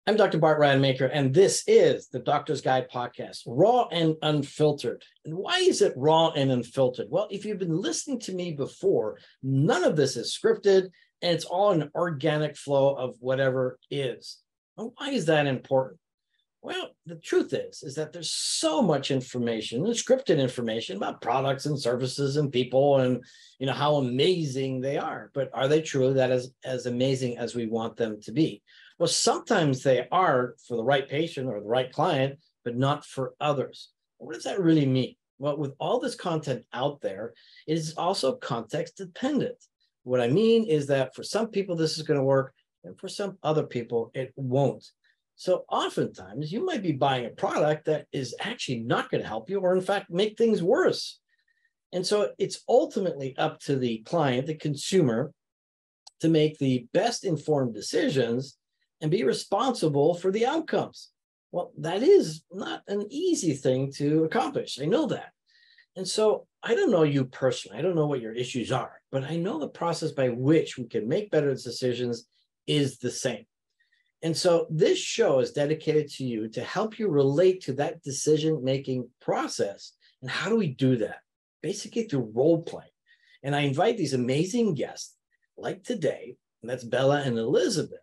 I'm Dr. Bart Rademaker, and this is the Doctor's Guide podcast, raw and unfiltered. And why is it raw and unfiltered? Well, if you've been listening to me before, none of this is scripted, and it's all an organic flow of whatever is. And why is that important? Well, the truth is that there's so much information, scripted information about products and services and people and, how amazing they are. But are they truly that as amazing as we want them to be? Well, sometimes they are for the right patient or the right client, but not for others. What does that really mean? Well, with all this content out there, it is also context dependent. What I mean is that for some people, this is going to work, and for some other people, it won't. So oftentimes, you might be buying a product that is actually not going to help you or, in fact, make things worse. And so it's ultimately up to the client, the consumer, to make the best informed decisions and be responsible for the outcomes. Well, that is not an easy thing to accomplish. I know that. And so I don't know you personally. I don't know what your issues are, but I know the process by which we can make better decisions is the same. And so this show is dedicated to you to help you relate to that decision-making process. And how do we do that? Basically through role play. And I invite these amazing guests like today, and that's Bela and Elizabeth,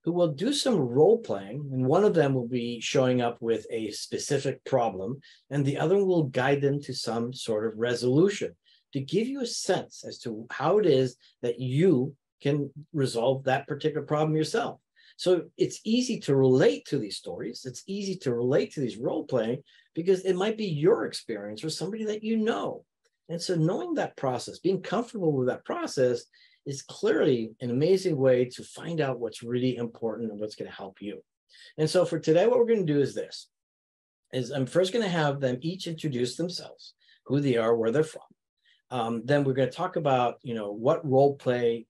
who will do some role playing, and one of them will be showing up with a specific problem, and the other will guide them to some sort of resolution to give you a sense as to how it is that you can resolve that particular problem yourself. So it's easy to relate to these stories. It's easy to relate to these role playing because it might be your experience or somebody that you know. And so knowing that process, being comfortable with that process, is clearly an amazing way to find out what's really important and what's going to help you. And so for today, what we're going to do is this, is I'm first going to have them each introduce themselves, who they are, where they're from. Then we're going to talk about, what role playing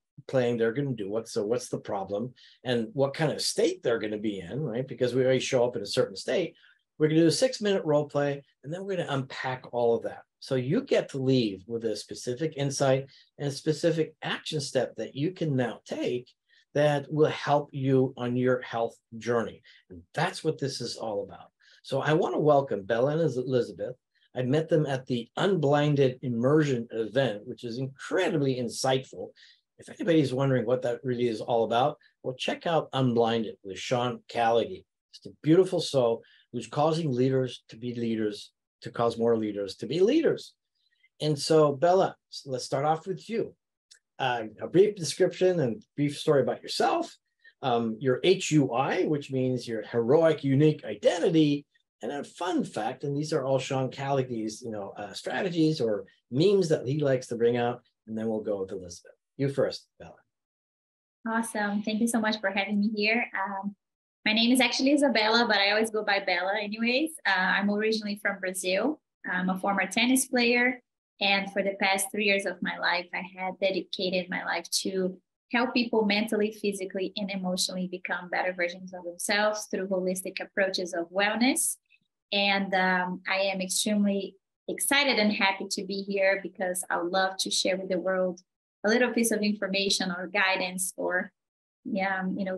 they're going to do, what's the problem, and what kind of state they're going to be in, right? Because we already show up in a certain state. We're going to do a 6-minute role play, and then we're going to unpack all of that. So you get to leave with a specific insight and a specific action step that you can now take that will help you on your health journey. And that's what this is all about. So I want to welcome Bela and Elizabeth. I met them at the Unblinded Immersion event, which is incredibly insightful. If anybody's wondering what that really is all about, well, check out Unblinded with Sean Callaghan. It's a beautiful soul who's causing leaders to be leaders, to cause more leaders to be leaders. And so, Bela, let's start off with you. A brief description and brief story about yourself, your HUI, which means your heroic, unique identity, and a fun fact, and these are all Sean Callaghan's, strategies or memes that he likes to bring out, and then we'll go with Elizabeth. You first, Bela. Awesome. Thank you so much for having me here. My name is actually Isabella, but I always go by Bela anyways. I'm originally from Brazil. I'm a former tennis player. And for the past 3 years of my life, I had dedicated my life to help people mentally, physically, and emotionally become better versions of themselves through holistic approaches of wellness. And I am extremely excited and happy to be here because I would love to share with the world a little piece of information or guidance or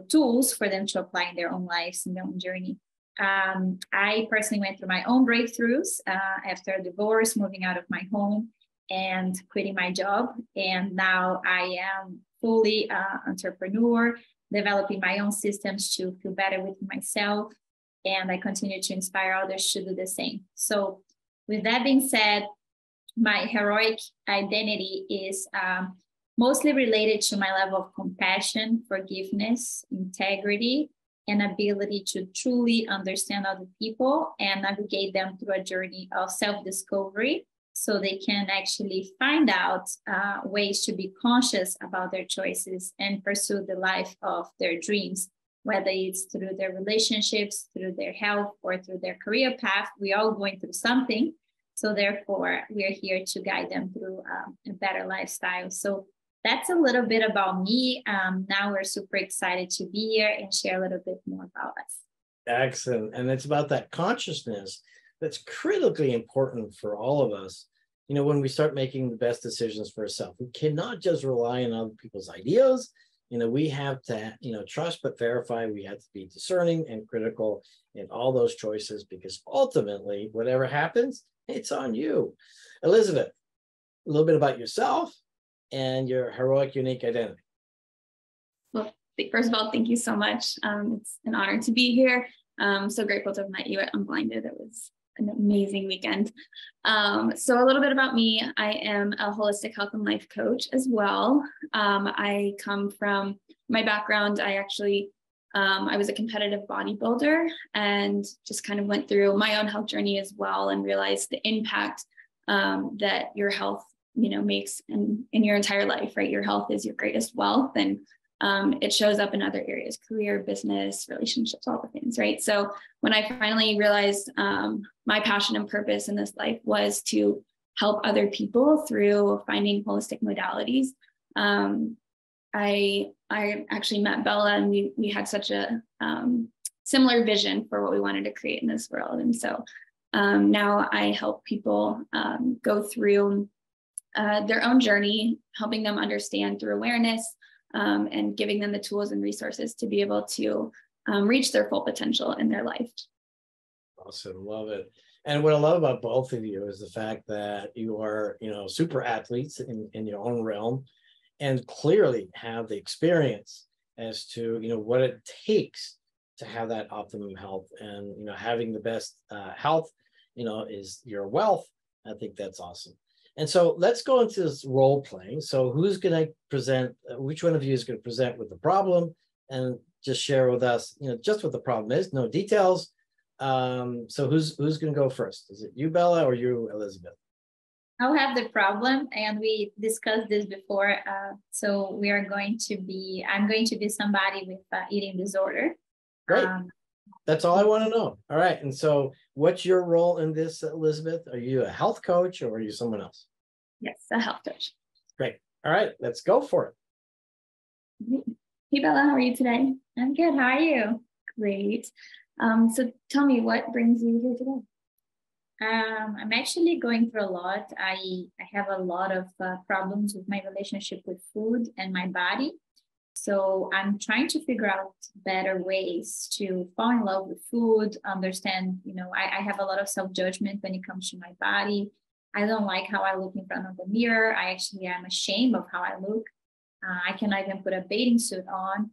tools for them to apply in their own lives and their own journey. I personally went through my own breakthroughs after a divorce, moving out of my home and quitting my job. And now I am fully entrepreneur, developing my own systems to feel better with myself. And I continue to inspire others to do the same. So with that being said, my heroic identity is mostly related to my level of compassion, forgiveness, integrity, and ability to truly understand other people and navigate them through a journey of self-discovery so they can actually find out ways to be conscious about their choices and pursue the life of their dreams, whether it's through their relationships, through their health, or through their career path. We're all going through something. So therefore, we're here to guide them through a better lifestyle. So that's a little bit about me. Now we're super excited to be here and share a little bit more about us. Excellent. And it's about that consciousness that's critically important for all of us. When we start making the best decisions for ourselves, we cannot just rely on other people's ideas we have to, trust but verify. We have to be discerning and critical in all those choices, because ultimately, whatever happens, it's on you. Elizabeth, a little bit about yourself and your heroic, unique identity. Well, first of all, thank you so much. It's an honor to be here. I'm so grateful to have met you at Unblinded. It was an amazing weekend. So a little bit about me. I am a holistic health and life coach as well. I come from my background. I was a competitive bodybuilder and just kind of went through my own health journey as well, and realized the impact that your health, makes in your entire life, right? Your health is your greatest wealth, and it shows up in other areas, career, business, relationships, all the things, right? So when I finally realized my passion and purpose in this life was to help other people through finding holistic modalities, I actually met Bela, and we had such a similar vision for what we wanted to create in this world. And so now I help people go through their own journey, helping them understand through awareness, and giving them the tools and resources to be able to reach their full potential in their life. Awesome. Love it. And what I love about both of you is the fact that you are, super athletes in your own realm, and clearly have the experience as to, what it takes to have that optimum health. And, having the best health, is your wealth. I think that's awesome. And so let's go into this role playing. So who's going to present, which one of you is going to present with the problem, and just share with us, just what the problem is, no details. So who's going to go first? Is it you, Bela, or you, Elizabeth? I'll have the problem, and we discussed this before. So I'm going to be somebody with eating disorder. Great. That's all I want to know. All right. And so what's your role in this, Elizabeth? Are you a health coach, or are you someone else? Yes, a health coach. Great. All right, let's go for it. Hey, Bela, how are you today? I'm good. How are you? Great. So tell me, what brings you here today? I'm actually going through a lot. I have a lot of problems with my relationship with food and my body. So I'm trying to figure out better ways to fall in love with food, understand, I have a lot of self-judgment when it comes to my body. I don't like how I look in front of the mirror. I'm ashamed of how I look. I cannot even put a bathing suit on.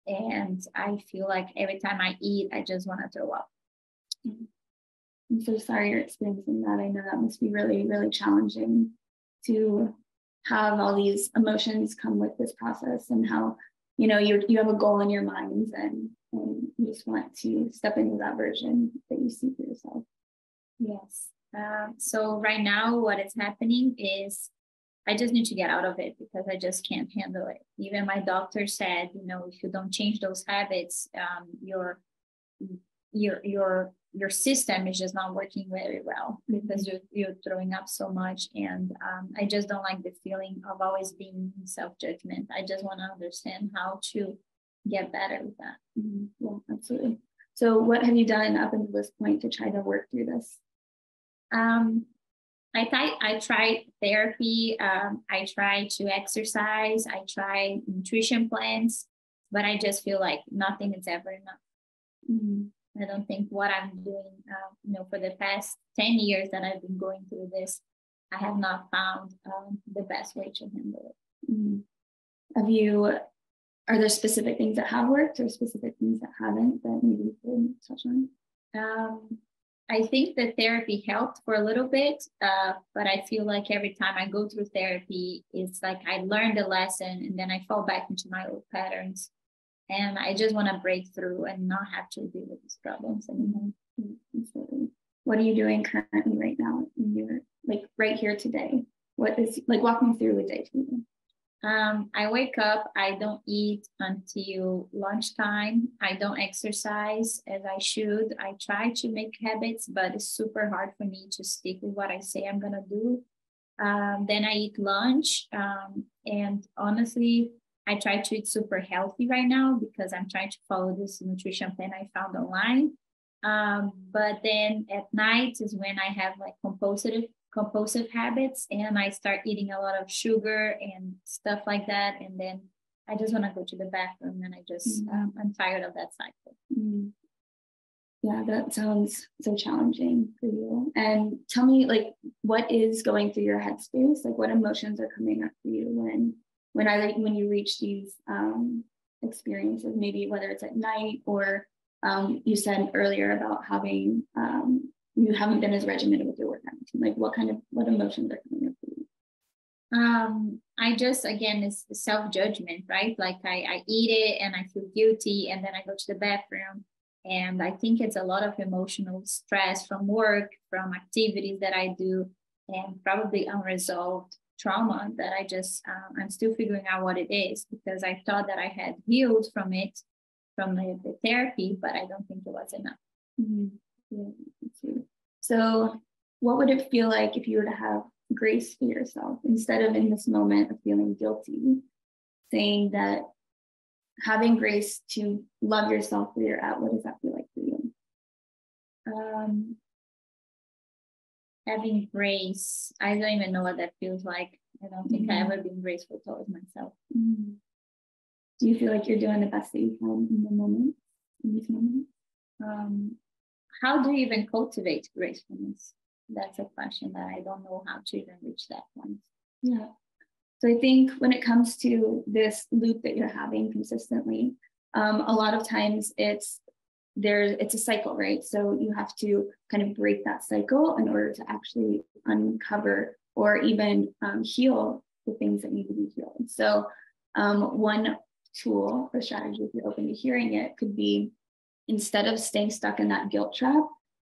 And I feel like every time I eat, I just want to throw up. I'm so sorry you're experiencing that. I know that must be really, really challenging to have all these emotions come with this process, and how, you have a goal in your mind, and you just want to step into that version that you see for yourself. Yes. So right now what is happening is I just need to get out of it, because I just can't handle it. Even my doctor said, if you don't change those habits, your system is just not working very well, because you're throwing up so much. And I just don't like the feeling of always being in self-judgment. I just want to understand how to get better with that. Mm-hmm. Yeah, absolutely. So what have you done up until this point to try to work through this? I tried therapy. I tried to exercise. I tried nutrition plans, but I just feel like nothing is ever enough. Mm-hmm. I don't think what I'm doing, for the past 10 years that I've been going through this, I have not found the best way to handle it. Mm-hmm. Are there specific things that have worked, or specific things that haven't, that maybe you could touch on? I think that therapy helped for a little bit, but I feel like every time I go through therapy, it's like I learned a lesson and then I fall back into my old patterns. And I just want to break through and not have to deal with these problems anymore. What are you doing currently right now? You're right here today. What is walk me through a day for you? I wake up, I don't eat until lunchtime. I don't exercise as I should. I try to make habits, but it's super hard for me to stick with what I say I'm going to do. Then I eat lunch. And honestly, I try to eat super healthy right now, because I'm trying to follow this nutrition plan I found online. But then at night is when I have compulsive habits, and I start eating a lot of sugar and stuff like that. And then I just want to go to the bathroom, and I'm tired of that cycle. Mm. Yeah, that sounds so challenging for you. And tell me, like, what is going through your headspace? Like, what emotions are coming up for you when you reach these experiences? Maybe whether it's at night, or you said earlier about having you haven't been as regimented with your workout routine. Like, what emotions are coming up for you? I just, again, it's self-judgment, right? Like I eat it and I feel guilty, and then I go to the bathroom. And I think it's a lot of emotional stress from work, from activities that I do, and probably unresolved trauma that I'm still figuring out what it is, because I thought that I had healed from it, from the therapy, but I don't think it was enough. Mm-hmm. Yeah, me too. So what would it feel like if you were to have grace for yourself, instead of in this moment of feeling guilty, saying that having grace to love yourself where you're at? What does that feel like for you? Having grace, I don't even know what that feels like. I don't think I've ever been graceful towards myself. Mm-hmm. Do you feel like you're doing the best that you can in the moment, in this moment? How do you even cultivate gracefulness? That's a question that I don't know how to even reach that point. Yeah. So I think when it comes to this loop that you're having consistently, a lot of times it's a cycle, right? So you have to kind of break that cycle in order to actually uncover or even heal the things that need to be healed. So one tool or strategy, if you're open to hearing it, could be, instead of staying stuck in that guilt trap,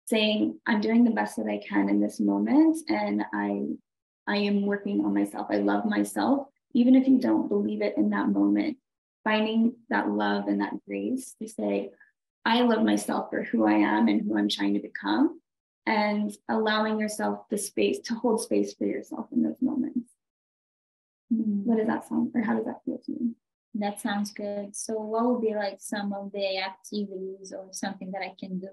saying, I'm doing the best that I can in this moment, and I am working on myself. I love myself, even if you don't believe it in that moment. Finding that love and that grace to say, I love myself for who I am and who I'm trying to become, and allowing yourself the space to hold space for yourself in those moments. What does that sound, or how does that feel to you? That sounds good. So what would be like some of the activities or something that I can do?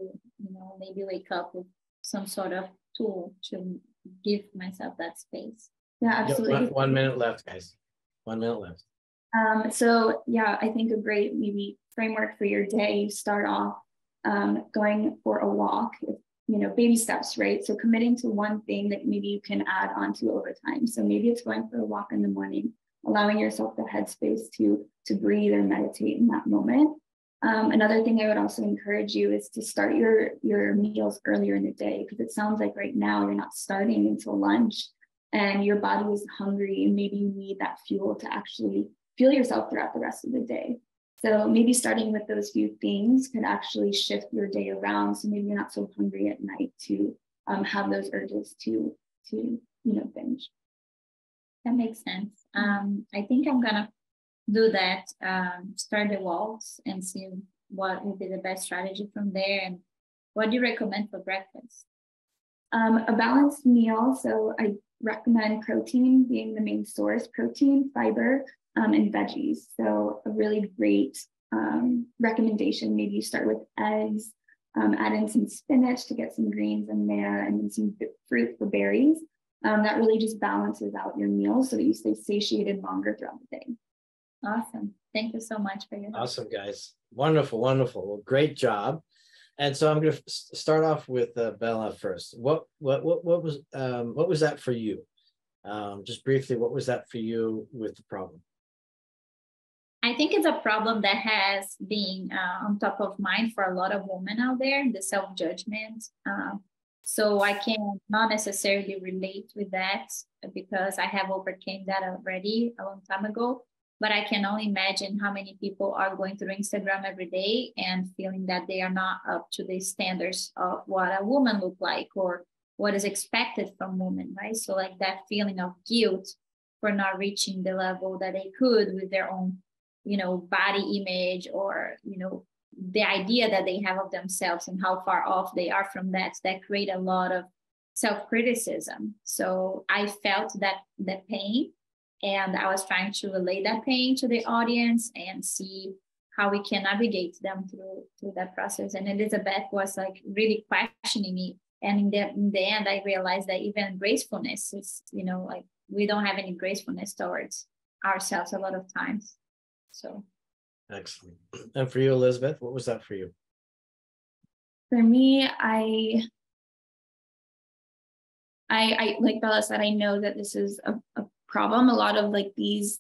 Maybe wake up with some sort of tool to give myself that space. Yeah, absolutely. 1 minute left, guys. 1 minute left. So yeah, I think a great maybe framework for your day, you start off going for a walk, baby steps, right? So committing to one thing that maybe you can add on to over time. So maybe it's going for a walk in the morning, allowing yourself the headspace to breathe or meditate in that moment. Another thing I would also encourage you is to start your meals earlier in the day, because it sounds like right now you're not starting until lunch and your body is hungry, and maybe you need that fuel to actually fuel yourself throughout the rest of the day. So maybe starting with those few things could actually shift your day around. So maybe you're not so hungry at night to have those urges to binge. That makes sense. I think I'm gonna do that, start the walks and see what will be the best strategy from there. And what do you recommend for breakfast? A balanced meal. So I recommend protein being the main source, protein, fiber, and veggies. So a really great recommendation, maybe you start with eggs, add in some spinach to get some greens in there, and then some fruit for berries. That really just balances out your meal so that you stay satiated longer throughout the day. Awesome. Thank you so much for your help. Awesome, guys. Wonderful, wonderful. Well, great job. And so I'm going to start off with Bela first. What was that for you? Just briefly, what was that for you with the problem? I think it's a problem that has been on top of mind for a lot of women out there, the self-judgment. So I can not necessarily relate with that because I have overcame that already a long time ago. But I can only imagine how many people are going through Instagram every day and feeling that they are not up to the standards of what a woman looks like or what is expected from women, right? So like that feeling of guilt for not reaching the level that they could with their own, body image, or, the idea that they have of themselves and how far off they are from that create a lot of self-criticism. So I felt that pain, and I was trying to relay that pain to the audience and see how we can navigate them through that process. And Elizabeth was like really questioning me. And in the end, I realized that even gracefulness is, like we don't have any gracefulness towards ourselves a lot of times. So. Excellent. And for you, Elizabeth, what was that for you? For me, I like Bella said, I know that this is a problem. A lot of like these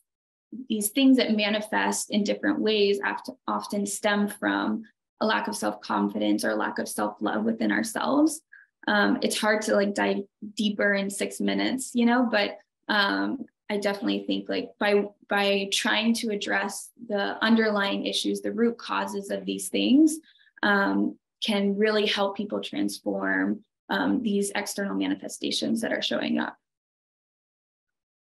things that manifest in different ways often stem from a lack of self-confidence or a lack of self-love within ourselves. It's hard to like dive deeper in 6 minutes, you know, but I definitely think like by trying to address the underlying issues, the root causes of these things, can really help people transform these external manifestations that are showing up.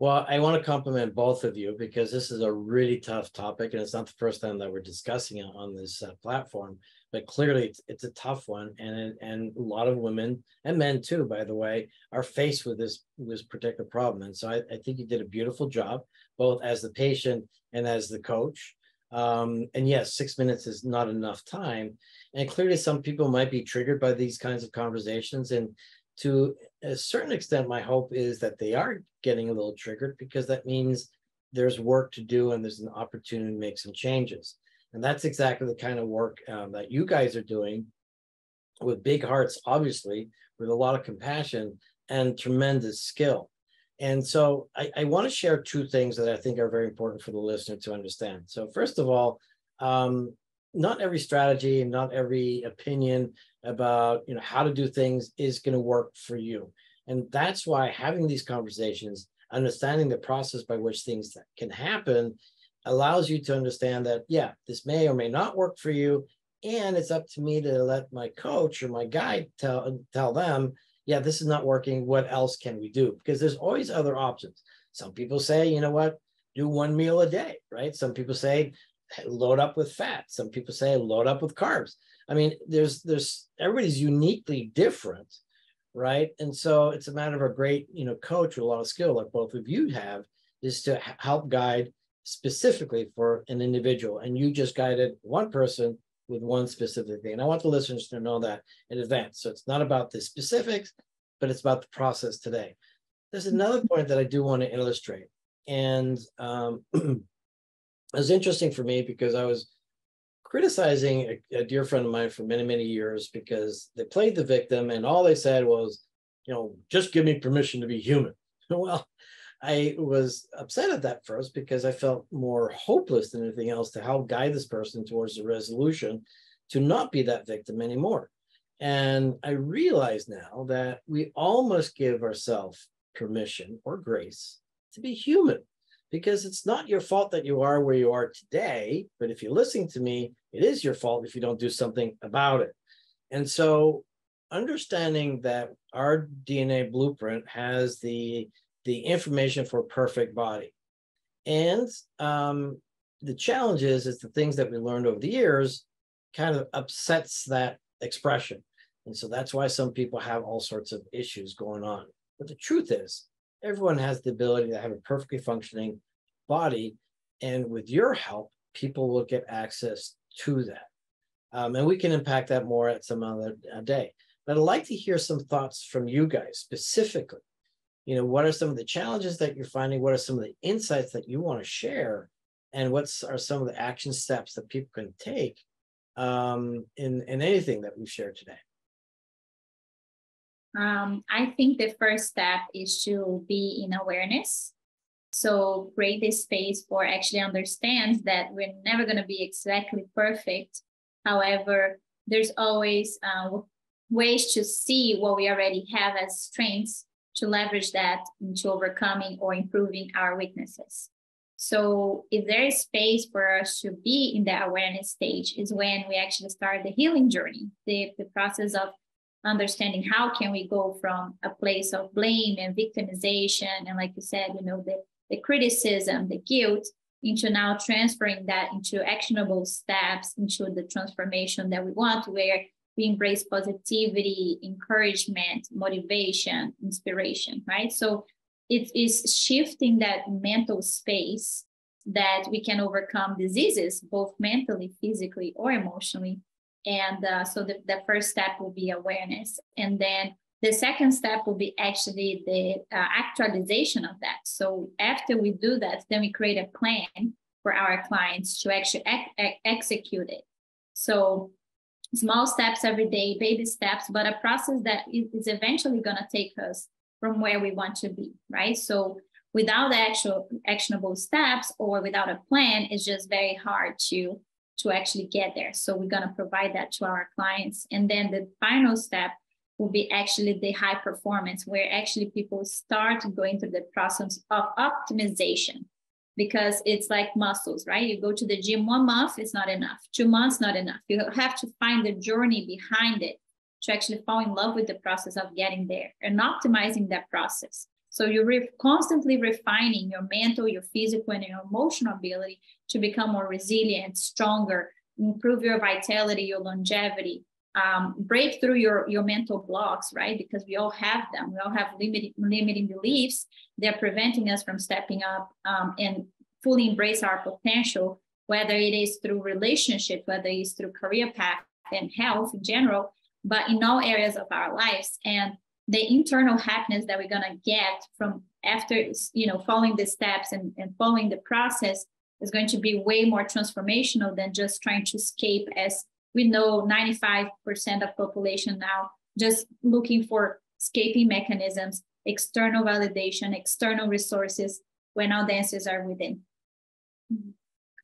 Well, I want to compliment both of you because this is a really tough topic, and it's not the first time that we're discussing it on this platform. But clearly, it's a tough one, and a lot of women and men too, by the way, are faced with this particular problem. And so I think you did a beautiful job, both as the patient and as the coach. And yes, 6 minutes is not enough time, and clearly, some people might be triggered by these kinds of conversations, and to a certain extent, my hope is that they are getting a little triggered, because that means there's work to do and there's an opportunity to make some changes. And that's exactly the kind of work that you guys are doing, with big hearts, obviously, with a lot of compassion and tremendous skill. And so I want to share two things that I think are very important for the listener to understand. So first of all, not every strategy and not every opinion about how to do things is going to work for you. And that's why having these conversations, understanding the process by which things can happen, allows you to understand that, yeah, this may or may not work for you. And it's up to me to let my coach or my guide tell them, yeah, this is not working. What else can we do? Because there's always other options. Some people say, you know what, do one meal a day, right? Some people say, load up with fat. Some people say, load up with carbs. I mean, there's everybody's uniquely different, right? And so it's a matter of a great, coach with a lot of skill, like both of you have, is to help guide specifically for an individual. And you just guided one person with one specific thing. And I want the listeners to know that in advance. So it's not about the specifics, but it's about the process today. There's another point that I do want to illustrate. And it was interesting for me because I was criticizing a dear friend of mine for many, many years because they played the victim and all they said was, just give me permission to be human. Well, I was upset at that first because I felt more hopeless than anything else to help guide this person towards the resolution to not be that victim anymore. And I realize now that we all must give ourselves permission or grace to be human, because it's not your fault that you are where you are today. But if you're listening to me, it is your fault if you don't do something about it. And so understanding that our DNA blueprint has the information for a perfect body. And the challenge is the things that we learned over the years kind of upsets that expression. And so that's why some people have all sorts of issues going on. But the truth is, everyone has the ability to have a perfectly functioning body. And with your help, people will get access to that. And we can impact that more at some other day. But I'd like to hear some thoughts from you guys specifically. What are some of the challenges that you're finding? What are some of the insights that you want to share? And what are some of the action steps that people can take in anything that we've shared today? I think the first step is to be in awareness. So create this space for actually understand that we're never going to be exactly perfect. However, there's always ways to see what we already have as strengths, to leverage that into overcoming or improving our weaknesses. So if there is space for us to be in the awareness stage is when we actually start the healing journey, the process of understanding how can we go from a place of blame and victimization, and like you said, the criticism, the guilt, into now transferring that into actionable steps, into the transformation that we want, where we embrace positivity, encouragement, motivation, inspiration, right? So it is shifting that mental space that we can overcome diseases, both mentally, physically, or emotionally. And so the first step will be awareness. And then the second step will be actually the actualization of that. So after we do that, then we create a plan for our clients to actually execute it. So small steps every day, baby steps, but a process that is eventually going to take us from where we want to be, right? So without the actual actionable steps or without a plan, it's just very hard to actually get there. So we're going to provide that to our clients. And then the final step will be actually the high performance, where actually people start going through the process of optimization, because it's like muscles, right? You go to the gym 1 month, it's not enough. 2 months, not enough. You have to find the journey behind it to actually fall in love with the process of getting there and optimizing that process. So you're constantly refining your mental, your physical, and your emotional ability to become more resilient, stronger, improve your vitality, your longevity, break through your mental blocks, right? Because we all have them. We all have limiting beliefs. They're preventing us from stepping up and fully embrace our potential, whether it is through relationship, whether it's through career path and health in general, but in all areas of our lives. And the internal happiness that we're going to get from after, following the steps and following the process is going to be way more transformational than just trying to escape. As we know, 95% of population now just looking for escaping mechanisms, external validation, external resources, when all the answers are within.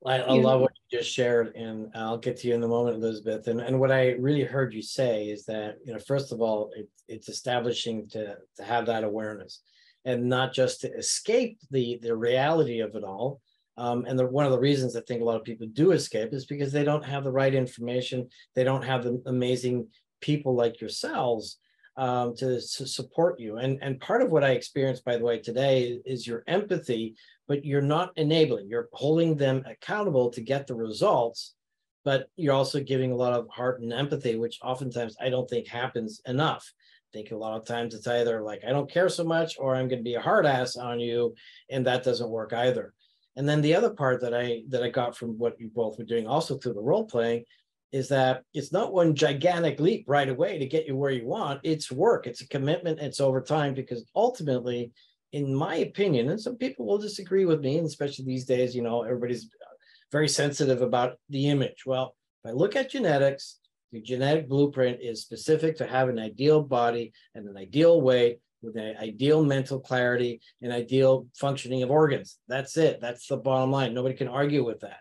I love what you just shared, and I'll get to you in a moment, Elizabeth. And what I really heard you say is that, first of all, it's establishing to have that awareness, and not just to escape the reality of it all. And one of the reasons I think a lot of people do escape is because they don't have the right information. They don't have the amazing people like yourselves to support you. And part of what I experienced, by the way, today is your empathy, but you're not enabling. You're holding them accountable to get the results, but you're also giving a lot of heart and empathy, which oftentimes I don't think happens enough. I think a lot of times it's either like, I don't care so much, or I'm going to be a hard ass on you, and that doesn't work either. And then the other part that I got from what you both were doing also through the role playing is that it's not one gigantic leap right away to get you where you want. It's work, it's a commitment, it's over time, because ultimately, in my opinion, and some people will disagree with me, and especially these days, everybody's very sensitive about the image. Well, if I look at genetics, the genetic blueprint is specific to have an ideal body and an ideal weight with an ideal mental clarity and ideal functioning of organs. That's it. That's the bottom line. Nobody can argue with that.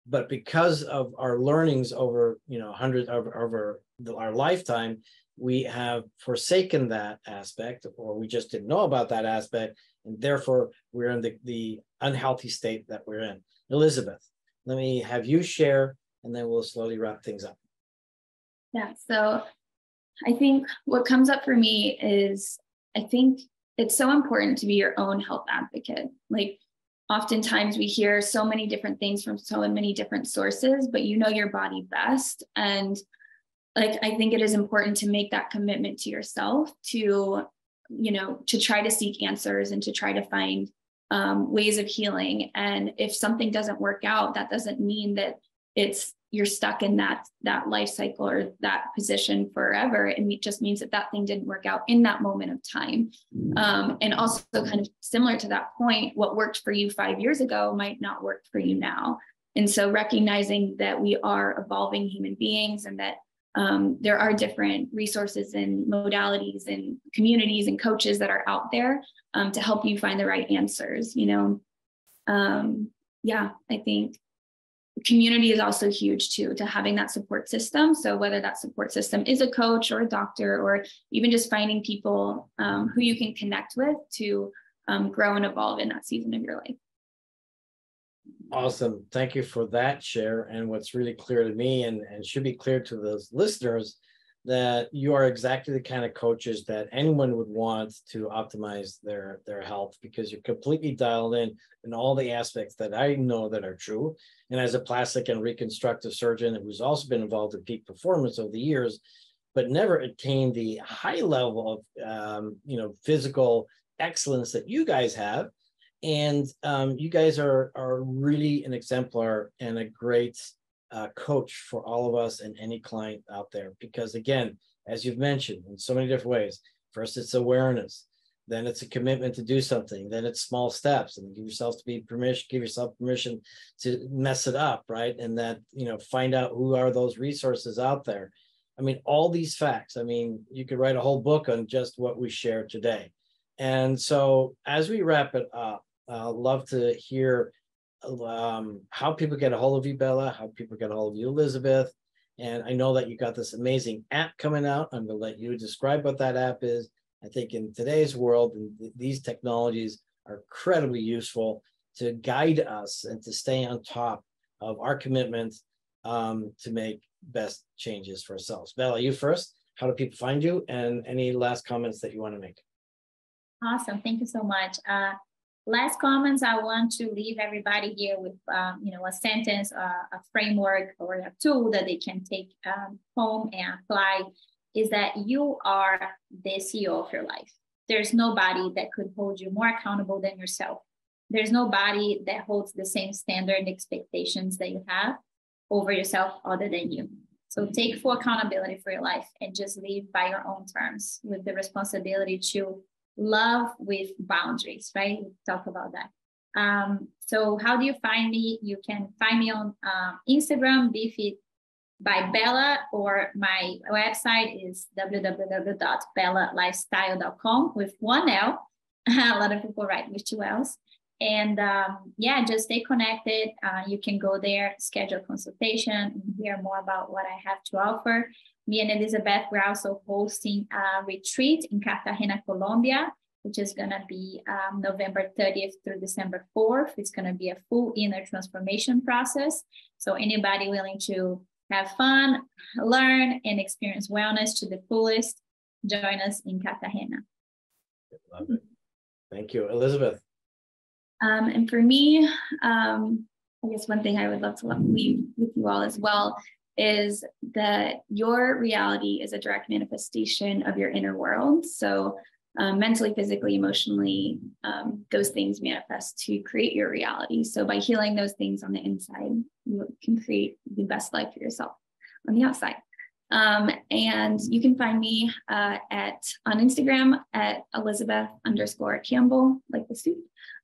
But because of our learnings over, hundreds over our lifetime, we have forsaken that aspect, or we just didn't know about that aspect, and therefore we're in the unhealthy state that we're in. Elizabeth, let me have you share, and then we'll slowly wrap things up. Yeah, so I think what comes up for me is, I think it's so important to be your own health advocate. Like, oftentimes we hear so many different things from so many different sources, but you know your body best. And I think it is important to make that commitment to yourself to try to seek answers and to try to find ways of healing. And if something doesn't work out, that doesn't mean that you're stuck in that life cycle or that position forever. It just means that thing didn't work out in that moment of time. And also, kind of similar to that point, what worked for you 5 years ago might not work for you now. And so recognizing that we are evolving human beings, and that there are different resources and modalities and communities and coaches that are out there to help you find the right answers. I think community is also huge too, to having that support system. So whether that support system is a coach or a doctor, or even just finding people who you can connect with to grow and evolve in that season of your life. Awesome. Thank you for that share. And what's really clear to me, and should be clear to those listeners, that you are exactly the kind of coaches that anyone would want to optimize their health, because you're completely dialed in all the aspects that I know that are true. And as a plastic and reconstructive surgeon who's also been involved in peak performance over the years, but never attained the high level of physical excellence that you guys have. And you guys are really an exemplar and a great coach for all of us and any client out there. Because again, as you've mentioned in so many different ways, first it's awareness, Then it's a commitment to do something. Then it's small steps, and give yourself permission to mess it up, right? And that, find out who are those resources out there. I mean, all these facts, I mean, you could write a whole book on just what we shared today. And so as we wrap it up, I'd love to hear how people get a hold of you, Bela, how people get a hold of you, Elizabeth. And I know that you got this amazing app coming out. I'm going to let you describe what that app is. I think in today's world, these technologies are incredibly useful to guide us and to stay on top of our commitment to make best changes for ourselves. Bela, you first. How do people find you? And any last comments that you want to make? Awesome. Thank you so much. Last comments, I want to leave everybody here with, a sentence, a framework, or a tool that they can take home and apply, is that you are the CEO of your life. There's nobody that could hold you more accountable than yourself. There's nobody that holds the same standard and expectations that you have over yourself other than you. So take full accountability for your life and just live by your own terms, with the responsibility to love with boundaries, right? We'll talk about that. So how do you find me? You can find me on Instagram, by Bela, or my website is www.belalifestyle.com with one L. A lot of people write with two L's. And just stay connected. You can go there, schedule a consultation, and hear more about what I have to offer. Me and Elizabeth, we're also hosting a retreat in Cartagena, Colombia, which is going to be November 30th through December 4th. It's going to be a full inner transformation process. So anybody willing to have fun, learn, and experience wellness to the fullest, join us in Cartagena. Love it. Thank you. Elizabeth. And for me, I guess one thing I would love to leave with you all as well is that your reality is a direct manifestation of your inner world. So mentally, physically, emotionally, those things manifest to create your reality. So by healing those things on the inside, you can create the best life for yourself on the outside. And you can find me on Instagram at Elizabeth_Campbell, like the soup.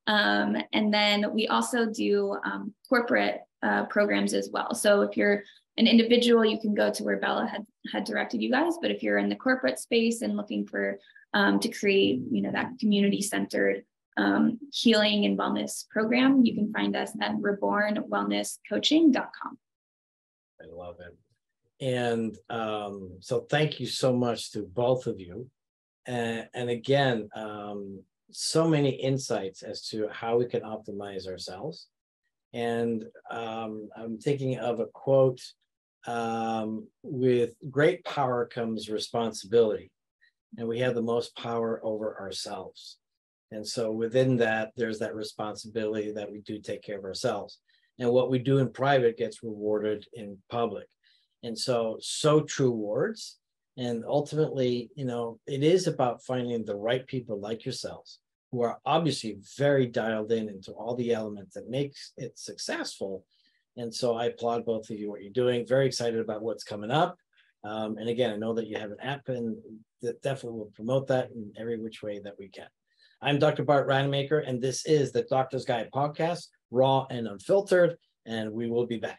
And then we also do corporate programs as well. So if you're an individual, you can go to where Bela had directed you guys. But if you're in the corporate space and looking for to create, that community-centered healing and wellness program, you can find us at rebornwellnesscoaching.com. I love it. And so thank you so much to both of you. And again, so many insights as to how we can optimize ourselves. And I'm thinking of a quote, with great power comes responsibility, and we have the most power over ourselves. And so within that, there's that responsibility that we do take care of ourselves. And what we do in private gets rewarded in public. And so true words. And ultimately, it is about finding the right people like yourselves, who are obviously very dialed in into all the elements that makes it successful. And so I applaud both of you, what you're doing. Very excited about what's coming up. And again, I know that you have an app, and that definitely will promote that in every which way that we can. I'm Dr. Bart Rademaker, and this is the Doctor's Guide podcast, raw and unfiltered, and we will be back.